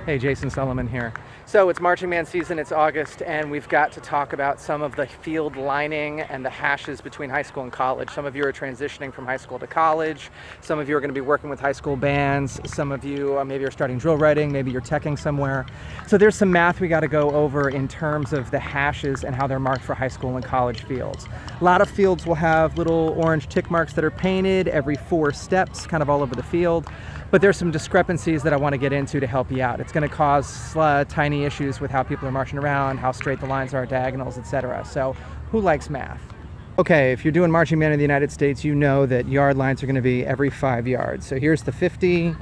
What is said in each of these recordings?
Hey, Jason Sulliman here. So it's marching band season, it's August, and we've got to talk about some of the field lining and the hashes between high school and college. Some of you are transitioning from high school to college. Some of you are going to be working with high school bands. Some of you maybe are starting drill writing, maybe you're teching somewhere. So there's some math we got to go over in terms of the hashes and how they're marked for high school and college fields. A lot of fields will have little orange tick marks that are painted every 4 steps, kind of all over the field. But there's some discrepancies that I want to get into to help you out. It's going to cause tiny issues with how people are marching around, how straight the lines are, diagonals, etc. So who likes math? Okay, if you're doing marching band in the United States, you know that yard lines are going to be every 5 yards. So here's the 50.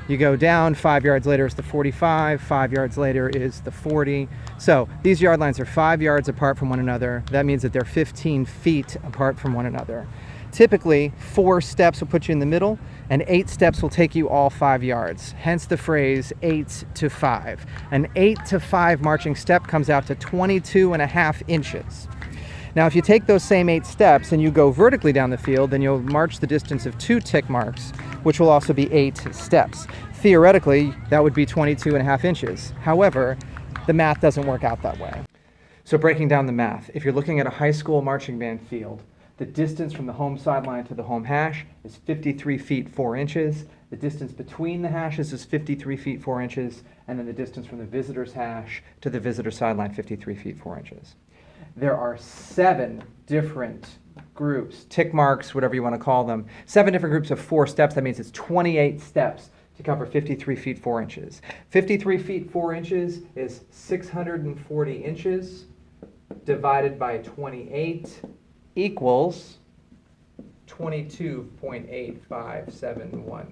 You go down, 5 yards later is the 45, 5 yards later is the 40. So these yard lines are 5 yards apart from one another. That means that they're 15 feet apart from one another. Typically, 4 steps will put you in the middle, and 8 steps will take you all 5 yards. Hence the phrase 8 to 5. An 8 to 5 marching step comes out to 22.5 inches. Now, if you take those same 8 steps and you go vertically down the field, then you'll march the distance of 2 tick marks, which will also be 8 steps. Theoretically, that would be 22.5 inches. However, the math doesn't work out that way. So breaking down the math, if you're looking at a high school marching band field, the distance from the home sideline to the home hash is 53 feet 4 inches. The distance between the hashes is 53 feet 4 inches. And then the distance from the visitor's hash to the visitor sideline, 53 feet 4 inches. There are 7 different groups, tick marks, whatever you want to call them, 7 different groups of 4 steps. That means it's 28 steps to cover 53 feet 4 inches. 53 feet 4 inches is 640 inches divided by 28 equals 22.8571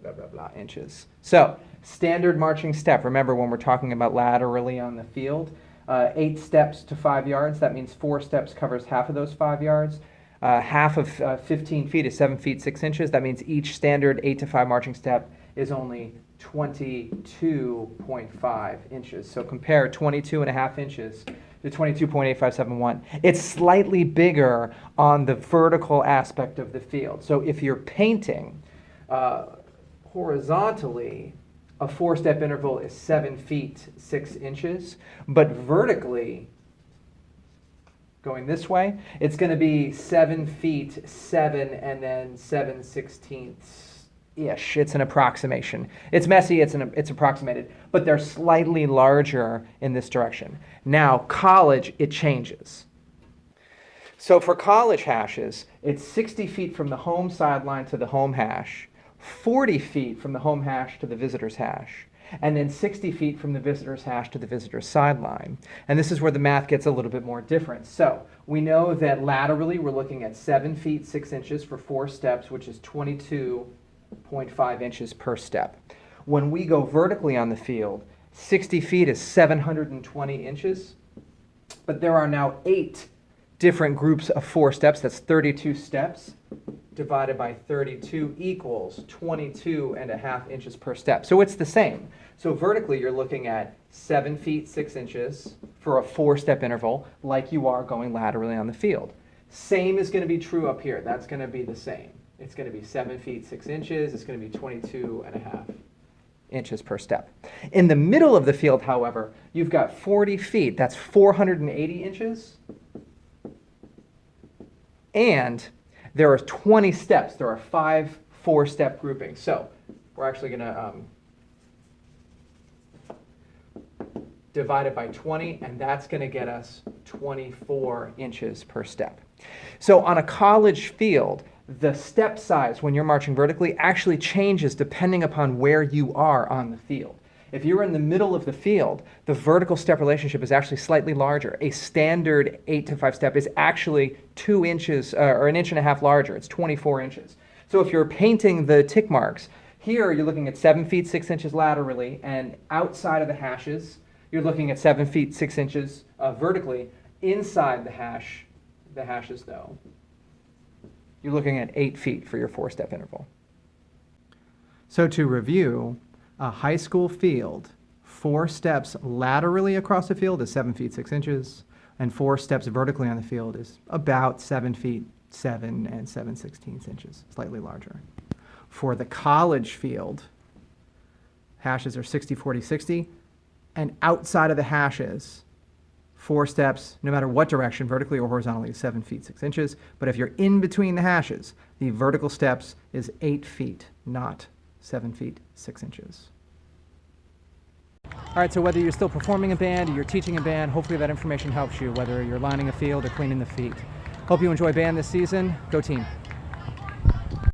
blah, blah, blah inches. So standard marching step, remember when we're talking about laterally on the field, 8 steps to 5 yards, that means 4 steps covers half of those 5 yards. Half of 15 feet is 7 feet 6 inches. That means each standard 8 to 5 marching step is only 22.5 inches. So compare 22.5 inches to 22.8571. It's slightly bigger on the vertical aspect of the field. So if you're painting horizontally, a 4-step interval is 7 feet 6 inches, but vertically, going this way, it's going to be 7 feet 7 and then 7/16-ish. It's an approximation. It's messy, it's approximated, but they're slightly larger in this direction. Now, college, it changes. So for college hashes, it's 60 feet from the home sideline to the home hash, 40 feet from the home hash to the visitor's hash, and then 60 feet from the visitor's hash to the visitor's sideline. And this is where the math gets a little bit more different. So we know that laterally we're looking at 7 feet 6 inches for 4 steps, which is 22.5 inches per step. When we go vertically on the field, 60 feet is 720 inches, but there are now 8 different groups of 4 steps. That's 32 steps divided by 32 equals 22.5 inches per step. So it's the same. So vertically, you're looking at 7 feet 6 inches for a 4-step interval, like you are going laterally on the field. Same is going to be true up here. That's going to be the same. It's going to be 7 feet 6 inches. It's going to be 22.5 inches per step. In the middle of the field, however, you've got 40 feet. That's 480 inches. And there are 20 steps. There are 5 4-step groupings. So we're actually going to divide it by 20, and that's going to get us 24 inches per step. So on a college field, the step size when you're marching vertically actually changes depending upon where you are on the field. If you're in the middle of the field, the vertical step relationship is actually slightly larger. A standard 8 to 5 step is actually 2 inches or 1.5 inches larger. It's 24 inches. So if you're painting the tick marks, here you're looking at 7 feet 6 inches laterally, and outside of the hashes, you're looking at 7 feet 6 inches vertically. Inside the hashes though, you're looking at 8 feet for your 4-step interval. So to review, a high school field, 4 steps laterally across the field is 7 feet 6 inches, and 4 steps vertically on the field is about 7 feet 7 and 7/16 inches, slightly larger. For the college field, hashes are 60, 40, 60. And outside of the hashes, 4 steps, no matter what direction, vertically or horizontally, is 7 feet, 6 inches. But if you're in between the hashes, the vertical steps is 8 feet, not 7 feet, 6 inches. All right, so whether you're still performing a band or you're teaching a band, hopefully that information helps you, whether you're lining a field or cleaning the feet. Hope you enjoy band this season. Go team.